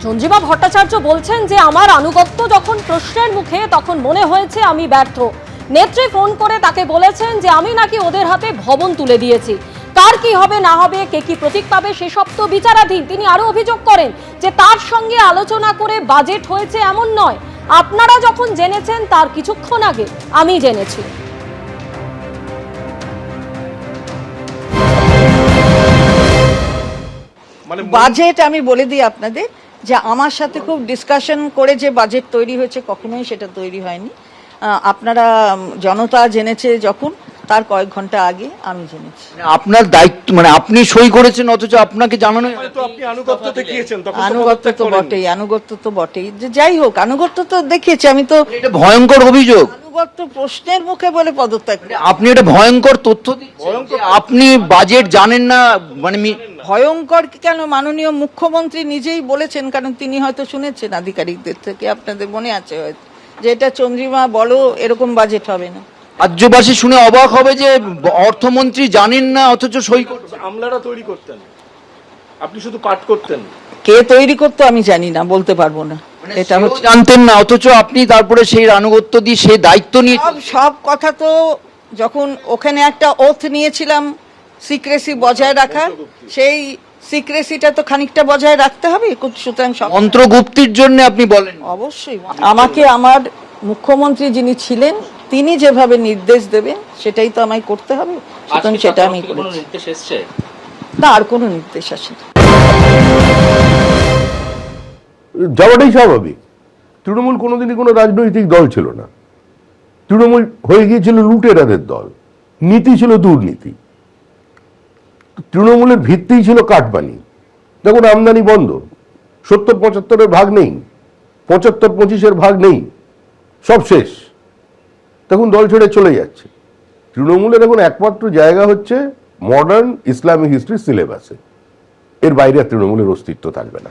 চন্দ্রিমা ভট্টাচার্য বলছেন যে আমার আনুগত্য যখন প্রশ্নের মুখে তখন মনে হয়েছে আমি ব্যর্থ। নেত্রী ফোন করে তাকে বলেছেন যে আমি নাকি ওদের হাতে ভবন তুলে দিয়েছি। কার কি হবে না হবে, কে কি প্রতীক পাবে সেসব তো বিচারাধীন। তিনি আরো অভিযোগ করেন যে তার সঙ্গে আলোচনা করে বাজেট হয়েছে এমন নয়, আপনারা যখন জেনেছেন তার কিছুক্ষণ আগে আমি জেনেছি। বাজেট আমি বলে দিই আপনাদের যে আমার সাথে খুব ডিসকাশন করে যে বাজেট তৈরি হয়েছে কখনোই সেটা তৈরি হয়নি। আপনারা জনতা জেনেছে যখন তার কয়েক ঘন্টা আগে আমি জেনেছি। আপনার দায়িত্ব মানে আপনি সই করেছেন অথচ আপনাকে জানানো আনুগত্য তো বটেই যে যাই হোক আনুগত্য তো দেখিয়েছি আমি তো। এটা ভয়ঙ্কর অভিযোগ। আনুগত্য প্রশ্নের মুখে বলে পদত্যাগ। আপনি এটা ভয়ঙ্কর তথ্য দিচ্ছেন, আপনি বাজেট জানেন না মানে ভয়ঙ্কর কেন, মাননীয় মুখ্যমন্ত্রী নিজেই বলেছেন, কারণ তিনি হয়তো শুনেছেন আধিকারিকদের থেকে, আপনাদের মনে আছে হয়তো, যে এটা চন্দ্রিমা বলো এরকম বাজেট হবে না। রাজ্যবাসী শুনে অবাক হবে যে অর্থমন্ত্রী জানেন না অথচ সই করছেন। আমলারা তৈরি করতেন, আপনি শুধু পাঠ করতেন। কে তৈরি করতো আমি জানি না, বলতে পারবো না। এটা হচ্ছে জানতেন না অথচ আপনি তারপরে সেই আনুগত্য দিয়ে সেই দায়িত্ব নিয়ে সব কথা তো যখন ওখানে একটা ওথ নিয়েছিলাম সিক্রেসি বজায় রাখার, সেই সিক্রেসিটা তো খানিকটা বজায় রাখতে হবে। সুতরাং মন্ত্রগুপ্তির জন্য আপনি বলেন অবশ্যই আমাকে আমার মুখ্যমন্ত্রী যিনি ছিলেন তিনি যেভাবে নির্দেশ দেবেন সেটাই তো আমায় করতে হবে। সুতরাং সেটা আমি করেছি। না, আর কোনো নির্দেশ আসেনি। যাওয়াটাই স্বাভাবিক। তৃণমূল কোনোদিনই কোনো রাজনৈতিক দল ছিল না। তৃণমূল হয়ে গিয়েছিল লুটেরাদের দল, নীতি ছিল দুর্নীতি। তৃণমূলের ভিত্তিই ছিল কাটমানি। দেখুন আমদানি বন্ধ, 70-75-এর ভাগ নেই, 75-25-এর ভাগ নেই, সব শেষ। তখন দল ছেড়ে চলে যাচ্ছে। তৃণমূলের এখন একমাত্র জায়গা হচ্ছে মডার্ন ইসলামিক হিস্ট্রি সিলেবাসে, এর বাইরে তৃণমূলের অস্তিত্ব থাকবে না।